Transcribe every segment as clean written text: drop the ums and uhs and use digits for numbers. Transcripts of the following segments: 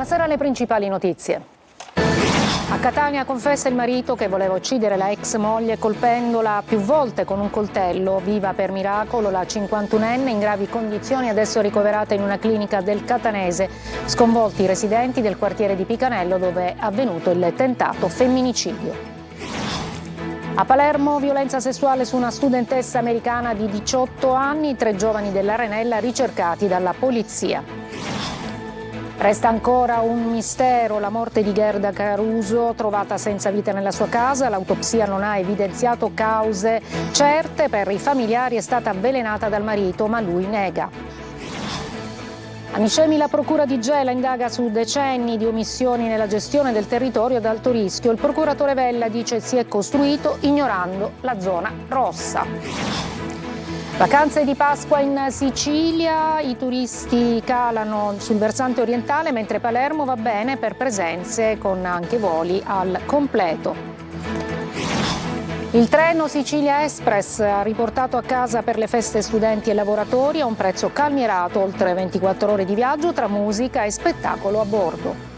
Buonasera alle principali notizie. A Catania confessa il marito che voleva uccidere la ex moglie colpendola più volte con un coltello. Viva per miracolo la 51enne in gravi condizioni, adesso ricoverata in una clinica del Catanese. Sconvolti i residenti del quartiere di Picanello dove è avvenuto il tentato femminicidio. A Palermo, violenza sessuale su una studentessa americana di 18 anni, 3 giovani dell'Arenella ricercati dalla polizia. Resta ancora un mistero la morte di Gerda Caruso, trovata senza vita nella sua casa. L'autopsia non ha evidenziato cause certe. Per i familiari è stata avvelenata dal marito, ma lui nega. A Nicemi la procura di Gela indaga su decenni di omissioni nella gestione del territorio ad alto rischio. Il procuratore Vella dice si è costruito ignorando la zona rossa. Vacanze di Pasqua in Sicilia, i turisti calano sul versante orientale mentre Palermo va bene per presenze con anche voli al completo. Il treno Sicilia Express ha riportato a casa per le feste studenti e lavoratori a un prezzo calmierato, oltre 24 ore di viaggio tra musica e spettacolo a bordo.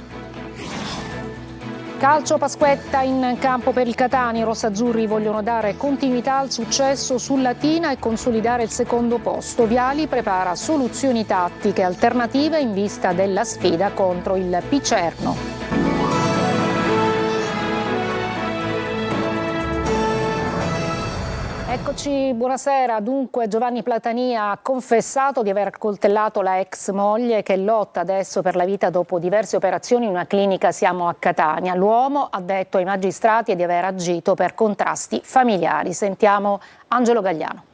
Calcio Pasquetta in campo per il Catania, i rossazzurri vogliono dare continuità al successo sul Latina e consolidare il secondo posto. Viali prepara soluzioni tattiche alternative in vista della sfida contro il Picerno. Eccoci, buonasera. Dunque Giovanni Platania ha confessato di aver accoltellato la ex moglie che lotta adesso per la vita dopo diverse operazioni in una clinica. Siamo a Catania. L'uomo ha detto ai magistrati di aver agito per contrasti familiari. Sentiamo Angelo Gagliano.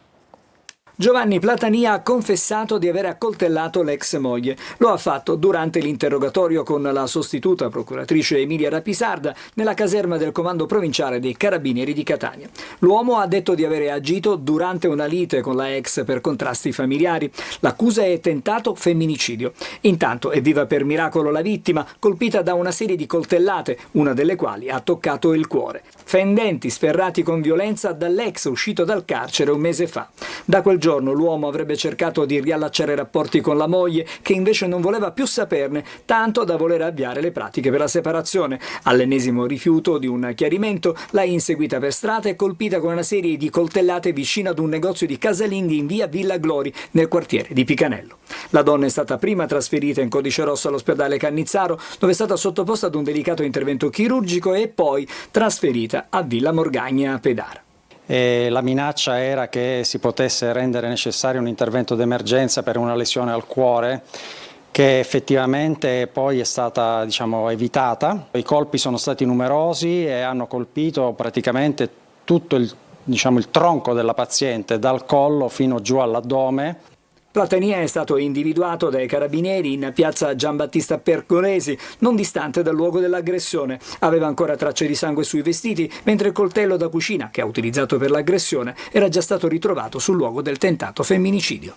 Giovanni Platania ha confessato di aver accoltellato l'ex moglie. Lo ha fatto durante l'interrogatorio con la sostituta procuratrice Emilia Rapisarda nella caserma del comando provinciale dei Carabinieri di Catania. L'uomo ha detto di avere agito durante una lite con la ex per contrasti familiari. L'accusa è tentato femminicidio. Intanto è viva per miracolo la vittima, colpita da una serie di coltellate, una delle quali ha toccato il cuore. Fendenti sferrati con violenza dall'ex uscito dal carcere un mese fa. Da quel giorno l'uomo avrebbe cercato di riallacciare rapporti con la moglie, che invece non voleva più saperne, tanto da voler avviare le pratiche per la separazione. All'ennesimo rifiuto di un chiarimento, l'ha inseguita per strada e colpita con una serie di coltellate vicino ad un negozio di casalinghi in via Villa Glori, nel quartiere di Picanello. La donna è stata prima trasferita in codice rosso all'ospedale Cannizzaro, dove è stata sottoposta ad un delicato intervento chirurgico, e poi trasferita a Villa Morgagna a Pedara. La minaccia era che si potesse rendere necessario un intervento d'emergenza per una lesione al cuore, che effettivamente poi è stata, evitata. I colpi sono stati numerosi e hanno colpito praticamente tutto il tronco della paziente, dal collo fino giù all'addome. Platania è stato individuato dai carabinieri in piazza Giambattista Pergolesi, non distante dal luogo dell'aggressione. Aveva ancora tracce di sangue sui vestiti, mentre il coltello da cucina che ha utilizzato per l'aggressione era già stato ritrovato sul luogo del tentato femminicidio.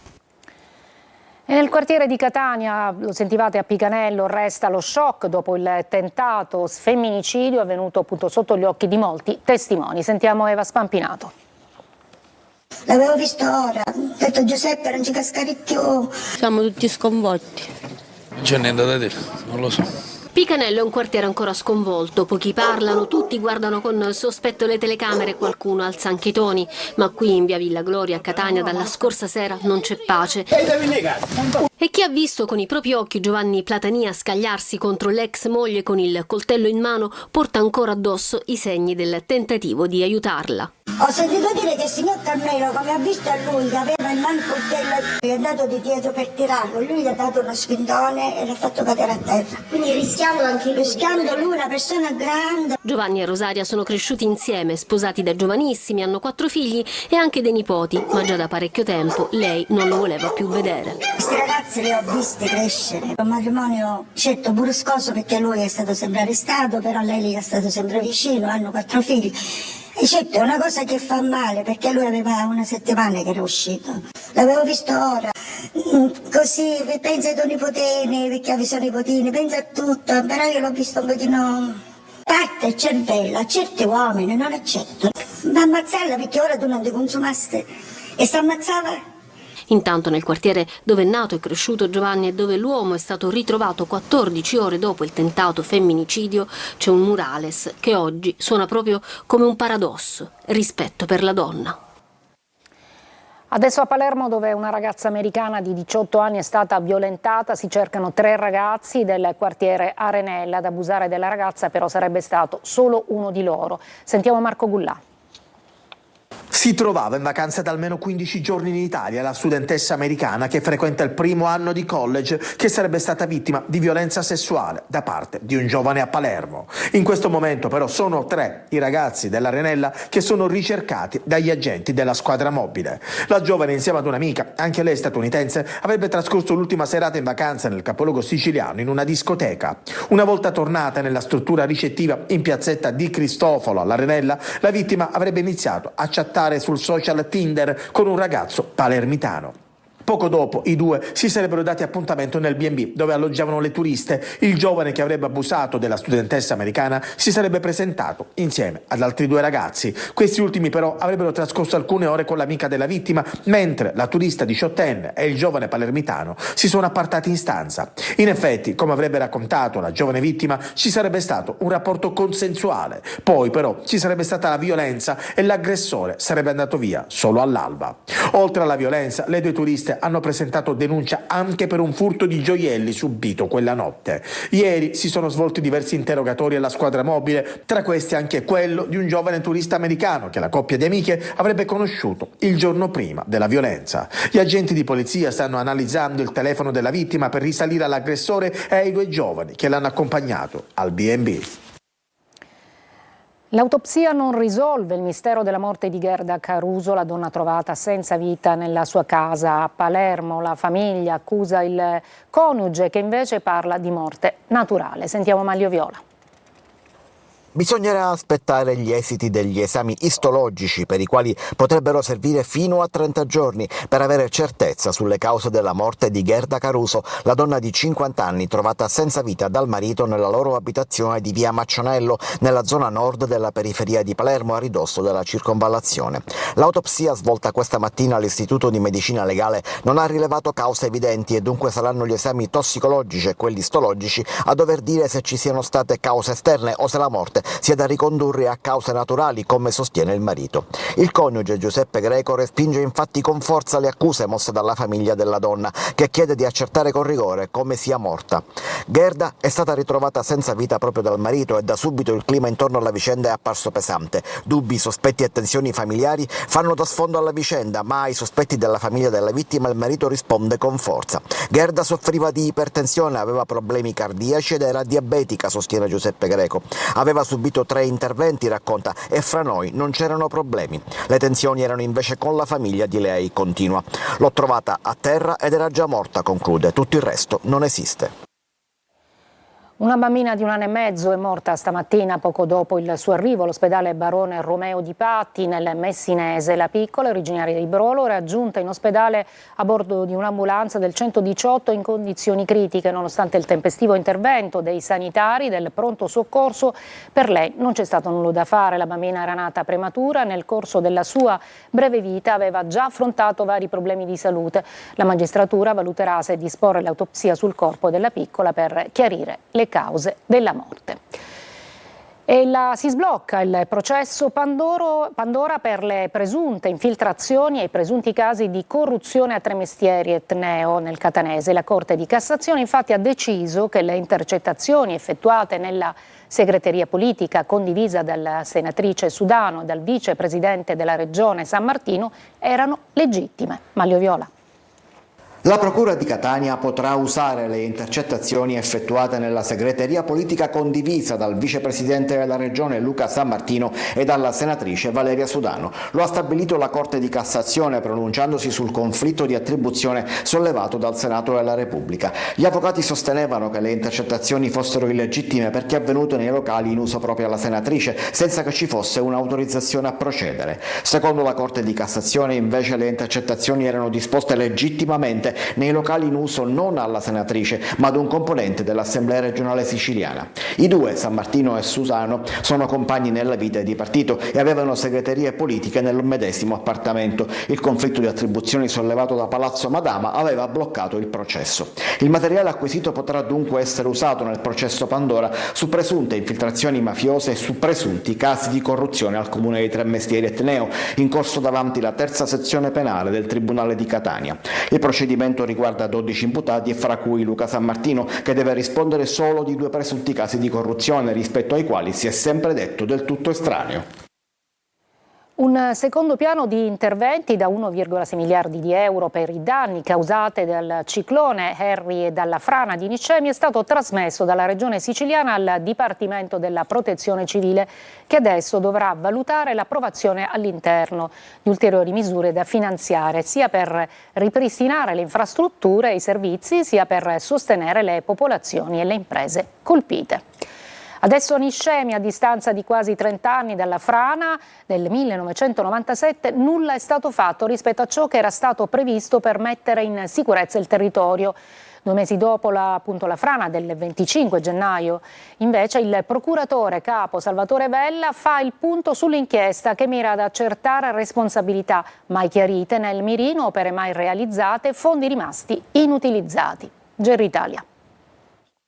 E nel quartiere di Catania, lo sentivate a Picanello, resta lo shock dopo il tentato femminicidio avvenuto appunto sotto gli occhi di molti testimoni. Sentiamo Eva Spampinato. L'avevo visto ora, ho detto Giuseppe non ci cascare più. Siamo tutti sconvolti. Non c'è niente da dire, non lo so. Picanello è un quartiere ancora sconvolto, pochi parlano, tutti guardano con sospetto le telecamere, qualcuno alza anche i toni, ma qui in via Villa Gloria a Catania dalla scorsa sera non c'è pace. E chi ha visto con i propri occhi Giovanni Platania scagliarsi contro l'ex moglie con il coltello in mano porta ancora addosso i segni del tentativo di aiutarla. Ho sentito dire che il signor Carmelo, come ha visto a lui che aveva in mano il coltello, è andato di dietro per tirarlo, lui gli ha dato uno spintone e l'ha fatto cadere a terra. Quindi rischiando lui, una persona grande. Giovanni e Rosaria sono cresciuti insieme, sposati da giovanissimi, hanno 4 figli e anche dei nipoti, ma già da parecchio tempo lei non lo voleva più vedere. Questi ragazzi li ho visti crescere, un matrimonio certo bruscoso perché lui è stato sempre arrestato, però lei gli è stato sempre vicino, hanno 4 figli. E certo è una cosa che fa male perché lui aveva una settimana che era uscito. L'avevo visto ora, così pensa ai tuoi nipotini, perché avevi i nipotini, pensa a tutto, però io l'ho visto un pochino. Parte il cervello, a certi uomini non accetto. Ma ammazzarla perché ora tu non ti consumaste e si ammazzava. Intanto nel quartiere dove è nato e cresciuto Giovanni e dove l'uomo è stato ritrovato 14 ore dopo il tentato femminicidio c'è un murales che oggi suona proprio come un paradosso: rispetto per la donna. Adesso a Palermo, dove una ragazza americana di 18 anni è stata violentata, si cercano 3 ragazzi del quartiere Arenella. Ad abusare della ragazza però sarebbe stato solo uno di loro. Sentiamo Marco Gullà. Si trovava in vacanza da almeno 15 giorni in Italia la studentessa americana che frequenta il primo anno di college, che sarebbe stata vittima di violenza sessuale da parte di un giovane a Palermo. In questo momento però sono 3 i ragazzi dell'Arenella che sono ricercati dagli agenti della squadra mobile. La giovane, insieme ad un'amica, anche lei statunitense, avrebbe trascorso l'ultima serata in vacanza nel capoluogo siciliano in una discoteca. Una volta tornata nella struttura ricettiva in piazzetta di Cristofolo all'Arenella, la vittima avrebbe iniziato a chattare sul social Tinder con un ragazzo palermitano. Poco dopo i due si sarebbero dati appuntamento nel B&B dove alloggiavano le turiste. Il giovane che avrebbe abusato della studentessa americana si sarebbe presentato insieme ad altri 2 ragazzi. Questi ultimi però avrebbero trascorso alcune ore con l'amica della vittima, mentre la turista 18enne e il giovane palermitano si sono appartati in stanza. In effetti, come avrebbe raccontato la giovane vittima, ci sarebbe stato un rapporto consensuale. Poi però ci sarebbe stata la violenza e l'aggressore sarebbe andato via solo all'alba. Oltre alla violenza, le 2 turiste hanno presentato denuncia anche per un furto di gioielli subito quella notte. Ieri si sono svolti diversi interrogatori alla squadra mobile, tra questi anche quello di un giovane turista americano che la coppia di amiche avrebbe conosciuto il giorno prima della violenza. Gli agenti di polizia stanno analizzando il telefono della vittima per risalire all'aggressore e ai 2 giovani che l'hanno accompagnato al B&B. L'autopsia non risolve il mistero della morte di Gerda Caruso, la donna trovata senza vita nella sua casa a Palermo. La famiglia accusa il coniuge che invece parla di morte naturale. Sentiamo Maglio Viola. Bisognerà aspettare gli esiti degli esami istologici, per i quali potrebbero servire fino a 30 giorni, per avere certezza sulle cause della morte di Gerda Caruso, la donna di 50 anni trovata senza vita dal marito nella loro abitazione di via Maccionello, nella zona nord della periferia di Palermo, a ridosso della circonvallazione. L'autopsia svolta questa mattina all'Istituto di Medicina Legale non ha rilevato cause evidenti e dunque saranno gli esami tossicologici e quelli istologici a dover dire se ci siano state cause esterne o se la morte sia da ricondurre a cause naturali, come sostiene il marito. Il coniuge Giuseppe Greco respinge infatti con forza le accuse mosse dalla famiglia della donna, che chiede di accertare con rigore come sia morta. Gerda è stata ritrovata senza vita proprio dal marito e da subito il clima intorno alla vicenda è apparso pesante. Dubbi, sospetti e tensioni familiari fanno da sfondo alla vicenda, ma ai sospetti della famiglia della vittima il marito risponde con forza. Gerda soffriva di ipertensione, aveva problemi cardiaci ed era diabetica, sostiene Giuseppe Greco. Aveva subito 3 interventi, racconta, e fra noi non c'erano problemi. Le tensioni erano invece con la famiglia di lei, continua. L'ho trovata a terra ed era già morta, conclude. Tutto il resto non esiste. Una bambina di 1 anno e mezzo è morta stamattina poco dopo il suo arrivo all'ospedale Barone Romeo di Patti nel Messinese. La piccola, originaria di Brolo, era giunta in ospedale a bordo di un'ambulanza del 118 in condizioni critiche. Nonostante il tempestivo intervento dei sanitari del pronto soccorso, per lei non c'è stato nulla da fare. La bambina era nata prematura, nel corso della sua breve vita aveva già affrontato vari problemi di salute. La magistratura valuterà se disporre l'autopsia sul corpo della piccola per chiarire le cause della morte. E si sblocca il processo Pandora per le presunte infiltrazioni e i presunti casi di corruzione a Tremestieri e Tneo nel Catanese. La Corte di Cassazione infatti ha deciso che le intercettazioni effettuate nella segreteria politica condivisa dalla senatrice Sudano e dal vicepresidente della regione San Martino erano legittime. Maglio Viola. La Procura di Catania potrà usare le intercettazioni effettuate nella segreteria politica condivisa dal vicepresidente della regione Luca San Martino e dalla senatrice Valeria Sudano. Lo ha stabilito la Corte di Cassazione pronunciandosi sul conflitto di attribuzione sollevato dal Senato della Repubblica. Gli avvocati sostenevano che le intercettazioni fossero illegittime perché avvenute nei locali in uso proprio alla senatrice, senza che ci fosse un'autorizzazione a procedere. Secondo la Corte di Cassazione invece le intercettazioni erano disposte legittimamente precipite nei locali in uso non alla senatrice ma ad un componente dell'Assemblea regionale siciliana. I due, San Martino e Susano, sono compagni nella vita di partito e avevano segreterie politiche nel medesimo appartamento. Il conflitto di attribuzioni sollevato da Palazzo Madama aveva bloccato il processo. Il materiale acquisito potrà dunque essere usato nel processo Pandora su presunte infiltrazioni mafiose e su presunti casi di corruzione al comune di Tremestieri Etneo, in corso davanti la terza sezione penale del Tribunale di Catania. Il procedimento riguarda 12 imputati e fra cui Luca San Martino, che deve rispondere solo di 2 presunti casi di corruzione rispetto ai quali si è sempre detto del tutto estraneo. Un secondo piano di interventi da 1,6 miliardi di euro per i danni causati dal ciclone Harry e dalla frana di Niscemi è stato trasmesso dalla Regione Siciliana al Dipartimento della Protezione Civile, che adesso dovrà valutare l'approvazione all'interno di ulteriori misure da finanziare, sia per ripristinare le infrastrutture e i servizi, sia per sostenere le popolazioni e le imprese colpite. Adesso Niscemi, a distanza di quasi 30 anni dalla frana del 1997, nulla è stato fatto rispetto a ciò che era stato previsto per mettere in sicurezza il territorio. 2 mesi dopo la frana del 25 gennaio, invece, il procuratore capo Salvatore Vella fa il punto sull'inchiesta che mira ad accertare responsabilità mai chiarite nel mirino, opere mai realizzate, fondi rimasti inutilizzati. Gerri Italia.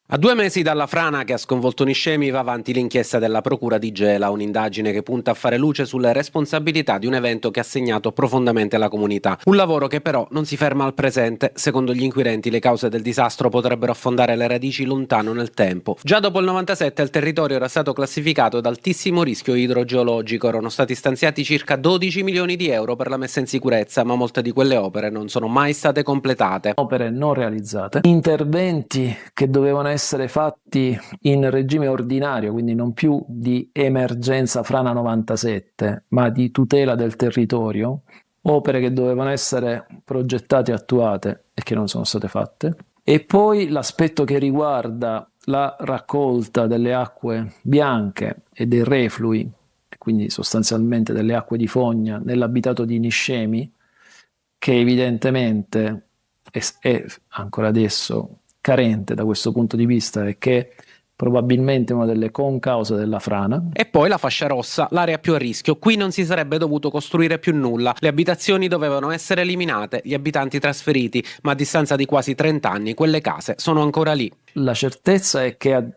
A 2 mesi dalla frana che ha sconvolto Niscemi va avanti l'inchiesta della Procura di Gela, un'indagine che punta a fare luce sulle responsabilità di un evento che ha segnato profondamente la comunità. Un lavoro che però non si ferma al presente. Secondo gli inquirenti le cause del disastro potrebbero affondare le radici lontano nel tempo. Già dopo il 97 il territorio era stato classificato ad altissimo rischio idrogeologico. Erano stati stanziati circa 12 milioni di euro per la messa in sicurezza, ma molte di quelle opere non sono mai state completate. Opere non realizzate, interventi che dovevano essere fatti in regime ordinario, quindi non più di emergenza frana 97, ma di tutela del territorio, opere che dovevano essere progettate e attuate e che non sono state fatte. E poi l'aspetto che riguarda la raccolta delle acque bianche e dei reflui, quindi sostanzialmente delle acque di fogna nell'abitato di Niscemi, che evidentemente è ancora adesso carente da questo punto di vista e che probabilmente è una delle concause della frana. E poi la fascia rossa, l'area più a rischio. Qui non si sarebbe dovuto costruire più nulla. Le abitazioni dovevano essere eliminate, gli abitanti trasferiti, ma a distanza di quasi 30 anni quelle case sono ancora lì. La certezza è che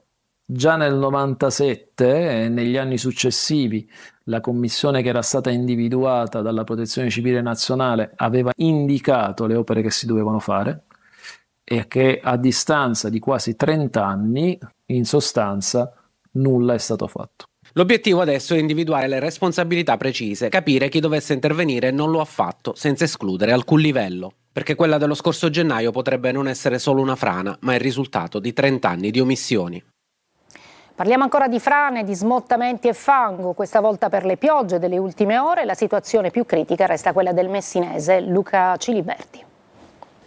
già nel 97 e negli anni successivi la commissione che era stata individuata dalla Protezione Civile Nazionale aveva indicato le opere che si dovevano fare, e che a distanza di quasi 30 anni, in sostanza, nulla è stato fatto. L'obiettivo adesso è individuare le responsabilità precise, capire chi dovesse intervenire non lo ha fatto, senza escludere alcun livello. Perché quella dello scorso gennaio potrebbe non essere solo una frana, ma il risultato di 30 anni di omissioni. Parliamo ancora di frane, di smottamenti e fango, questa volta per le piogge delle ultime ore. La situazione più critica resta quella del messinese. Luca Ciliberti.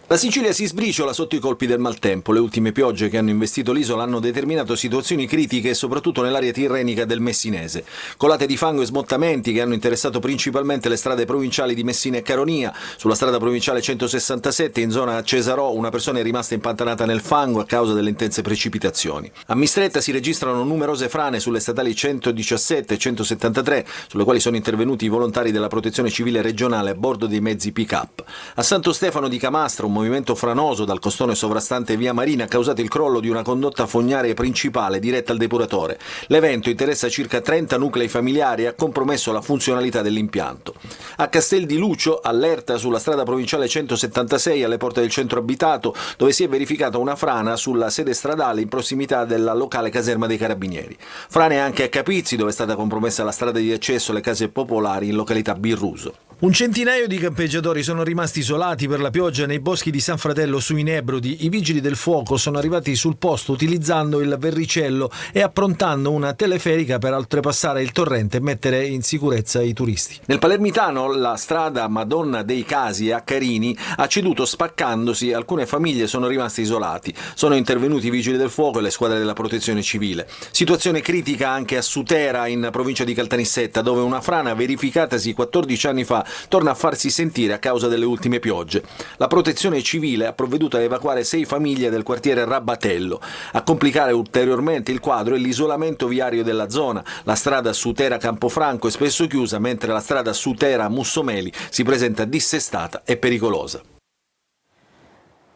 La Sicilia si sbriciola sotto i colpi del maltempo. Le ultime piogge che hanno investito l'isola hanno determinato situazioni critiche soprattutto nell'area tirrenica del Messinese. Colate di fango e smottamenti che hanno interessato principalmente le strade provinciali di Messina e Caronia. Sulla strada provinciale 167 in zona Cesarò una persona è rimasta impantanata nel fango a causa delle intense precipitazioni. A Mistretta si registrano numerose frane sulle statali 117 e 173, sulle quali sono intervenuti i volontari della Protezione Civile regionale a bordo dei mezzi pick-up. A Santo Stefano di Camastra un movimento franoso dal costone sovrastante via Marina ha causato il crollo di una condotta fognaria principale diretta al depuratore. L'evento interessa circa 30 nuclei familiari e ha compromesso la funzionalità dell'impianto. A Castel di Lucio, allerta sulla strada provinciale 176 alle porte del centro abitato, dove si è verificata una frana sulla sede stradale in prossimità della locale caserma dei Carabinieri. Frane anche a Capizzi, dove è stata compromessa la strada di accesso alle case popolari in località Birruso. Un centinaio di campeggiatori sono rimasti isolati per la pioggia nei boschi di San Fratello sui Nebrodi. I vigili del fuoco sono arrivati sul posto utilizzando il verricello e approntando una teleferica per oltrepassare il torrente e mettere in sicurezza i turisti. Nel Palermitano la strada Madonna dei Casi a Carini ha ceduto spaccandosi e alcune famiglie sono rimaste isolati. Sono intervenuti i vigili del fuoco e le squadre della Protezione Civile. Situazione critica anche a Sutera in provincia di Caltanissetta, dove una frana verificatasi 14 anni fa torna a farsi sentire a causa delle ultime piogge. La protezione civile ha provveduto a evacuare 6 famiglie del quartiere Rabbatello. A complicare ulteriormente il quadro è l'isolamento viario della zona. La strada Sutera-Campofranco è spesso chiusa, mentre la strada Sutera-Mussomeli si presenta dissestata e pericolosa.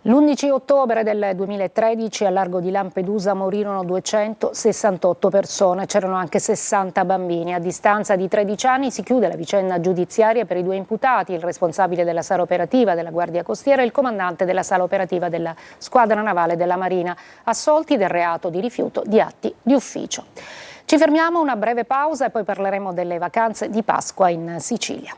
L'11 ottobre del 2013 al largo di Lampedusa morirono 268 persone, c'erano anche 60 bambini. A distanza di 13 anni si chiude la vicenda giudiziaria per i 2 imputati, il responsabile della sala operativa della Guardia Costiera e il comandante della sala operativa della Squadra Navale della Marina, assolti del reato di rifiuto di atti di ufficio. Ci fermiamo, una breve pausa e poi parleremo delle vacanze di Pasqua in Sicilia.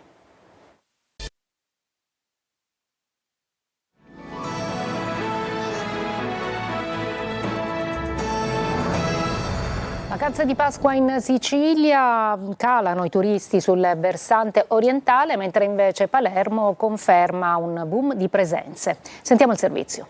Vacanze di Pasqua in Sicilia, calano i turisti sul versante orientale, mentre invece Palermo conferma un boom di presenze. Sentiamo il servizio.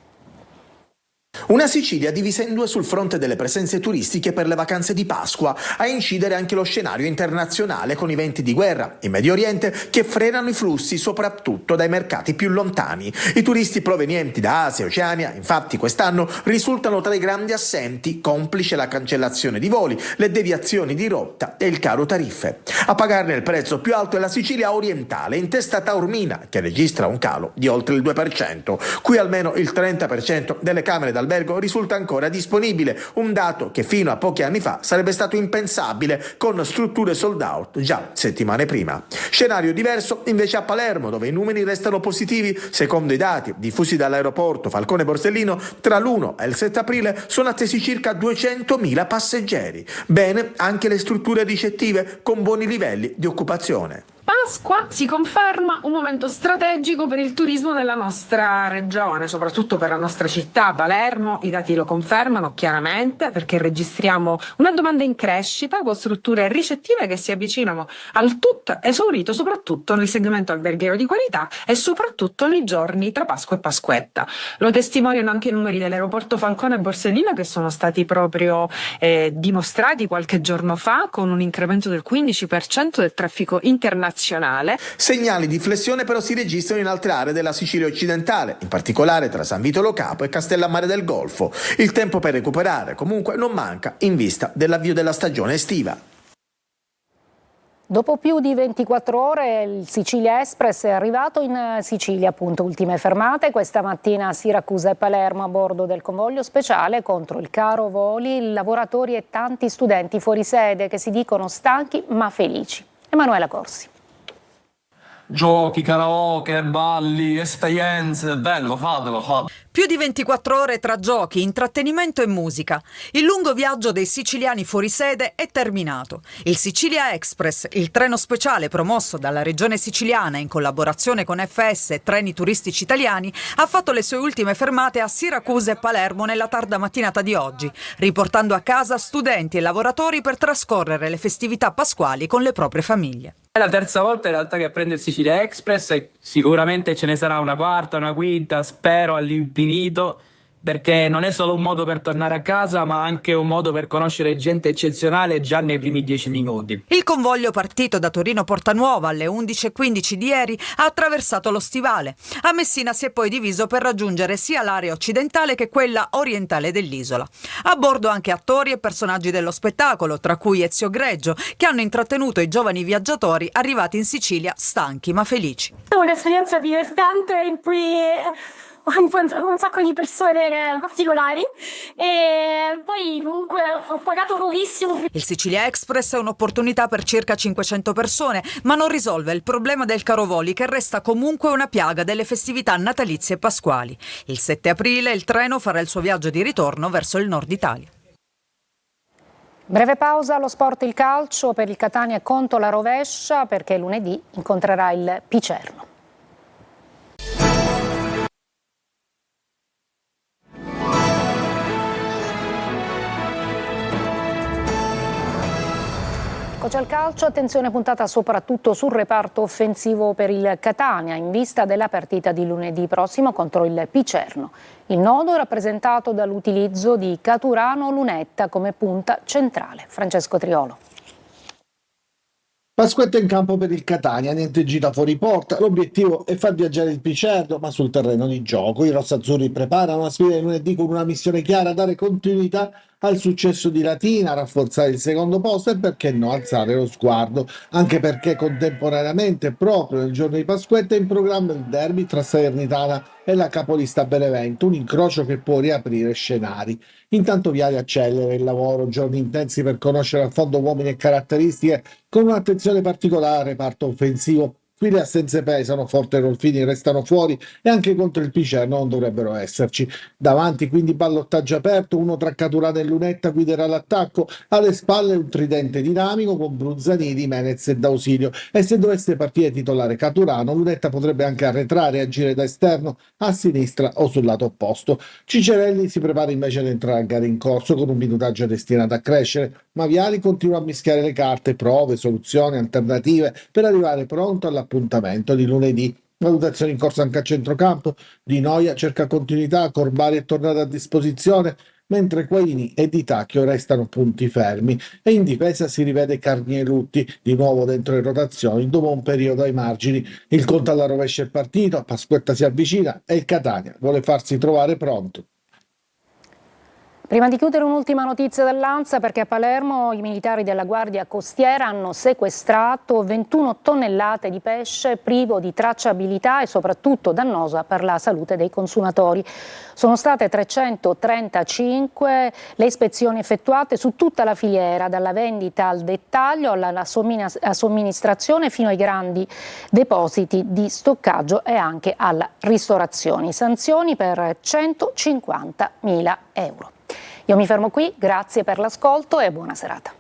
Una Sicilia divisa in 2 sul fronte delle presenze turistiche per le vacanze di Pasqua, a incidere anche lo scenario internazionale con i venti di guerra in Medio Oriente che frenano i flussi soprattutto dai mercati più lontani. I turisti provenienti da Asia e Oceania, infatti, quest'anno risultano tra i grandi assenti, complice la cancellazione di voli, le deviazioni di rotta e il caro tariffe. A pagarne il prezzo più alto è la Sicilia orientale, in testa a Taormina, che registra un calo di oltre il 2%. Qui almeno il 30% delle camere d'albergo risulta ancora disponibile, un dato che fino a pochi anni fa sarebbe stato impensabile, con strutture sold out già settimane prima. Scenario diverso invece a Palermo, dove i numeri restano positivi. Secondo i dati diffusi dall'aeroporto Falcone Borsellino, tra l'1 e il 7 aprile sono attesi circa 200.000 passeggeri. Bene anche le strutture ricettive, con buoni livelli di occupazione. Pasqua si conferma un momento strategico per il turismo della nostra regione, soprattutto per la nostra città, Palermo. I dati lo confermano chiaramente, perché registriamo una domanda in crescita con strutture ricettive che si avvicinano al tutto esaurito, soprattutto nel segmento alberghiero di qualità e soprattutto nei giorni tra Pasqua e Pasquetta. Lo testimoniano anche i numeri dell'aeroporto Falcone e Borsellino, che sono stati proprio dimostrati qualche giorno fa, con un incremento del 15% del traffico internazionale. Segnali di flessione però si registrano in altre aree della Sicilia occidentale, in particolare tra San Vito Lo Capo e Castellammare del Golfo. Il tempo per recuperare comunque non manca in vista dell'avvio della stagione estiva. Dopo più di 24 ore il Sicilia Express è arrivato in Sicilia, appunto, ultime fermate questa mattina a Siracusa e Palermo a bordo del convoglio speciale contro il caro voli, lavoratori e tanti studenti fuori sede che si dicono stanchi ma felici. Emanuela Corsi. Giochi, karaoke, balli, esperienze, bello, fatelo. Più di 24 ore tra giochi, intrattenimento e musica. Il lungo viaggio dei siciliani fuori sede è terminato. Il Sicilia Express, il treno speciale promosso dalla regione siciliana in collaborazione con FS e Treni Turistici Italiani, ha fatto le sue ultime fermate a Siracusa e Palermo nella tarda mattinata di oggi, riportando a casa studenti e lavoratori per trascorrere le festività pasquali con le proprie famiglie. È la terza volta in realtà che prende il Sicilia Express e sicuramente ce ne sarà una quarta, una quinta, spero all'infinito, perché non è solo un modo per tornare a casa, ma anche un modo per conoscere gente eccezionale già nei primi 10 minuti. Il convoglio, partito da Torino Portanuova alle 11:15 di ieri, ha attraversato lo Stivale. A Messina si è poi diviso per raggiungere sia l'area occidentale che quella orientale dell'isola. A bordo anche attori e personaggi dello spettacolo, tra cui Ezio Greggio, che hanno intrattenuto i giovani viaggiatori arrivati in Sicilia stanchi ma felici. È un'esperienza divertente in cui un sacco di persone particolari e poi comunque ho pagato pochissimo. Il Sicilia Express è un'opportunità per circa 500 persone, ma non risolve il problema del caro voli, che resta comunque una piaga delle festività natalizie e pasquali. Il 7 aprile il treno farà il suo viaggio di ritorno verso il nord Italia. Breve pausa allo sport, il calcio. Per il Catania conto la rovescia, perché lunedì incontrerà il Picerno. C'è il calcio, attenzione puntata soprattutto sul reparto offensivo per il Catania in vista della partita di lunedì prossimo contro il Picerno. Il nodo è rappresentato dall'utilizzo di Caturano Lunetta come punta centrale. Francesco Triolo. Pasquetta in campo per il Catania, niente gita fuori porta, l'obiettivo è far viaggiare il Picerno, ma sul terreno di gioco. I rossazzurri preparano la sfida di lunedì con una missione chiara: dare continuità al successo di Latina, rafforzare il secondo posto e perché no alzare lo sguardo, anche perché contemporaneamente proprio nel giorno di Pasquetta è in programma il derby tra Salernitana e la capolista Benevento, un incrocio che può riaprire scenari. Intanto Viale accelera il lavoro, giorni intensi per conoscere a fondo uomini e caratteristiche, con un'attenzione particolare al reparto offensivo. Qui le assenze pesano, Forte e Rolfini restano fuori e anche contro il Picerno non dovrebbero esserci. Davanti quindi ballottaggio aperto, uno tra Caturana e Lunetta guiderà l'attacco, alle spalle un tridente dinamico con Bruzzanini, Menez e D'Ausilio, e se dovesse partire titolare Caturano, Lunetta potrebbe anche arretrare e agire da esterno a sinistra o sul lato opposto. Cicerelli si prepara invece ad entrare a gara in corso con un minutaggio destinato a crescere, ma Viali continua a mischiare le carte, prove, soluzioni, alternative per arrivare pronto all'appuntamento di lunedì. Valutazioni in corso anche a centrocampo. Di Noia cerca continuità, Corbari è tornato a disposizione, mentre Quaini e Di Tacchio restano punti fermi, e in difesa si rivede Carnielutti di nuovo dentro le rotazioni dopo un periodo ai margini. Il conto alla rovescia è partito, Pasquetta si avvicina e il Catania vuole farsi trovare pronto. Prima di chiudere, un'ultima notizia dall'Ansa, perché a Palermo i militari della Guardia Costiera hanno sequestrato 21 tonnellate di pesce privo di tracciabilità e soprattutto dannosa per la salute dei consumatori. Sono state 335 le ispezioni effettuate su tutta la filiera, dalla vendita al dettaglio alla somministrazione fino ai grandi depositi di stoccaggio e anche alla ristorazione. Sanzioni per 150.000 euro. Io mi fermo qui, grazie per l'ascolto e buona serata.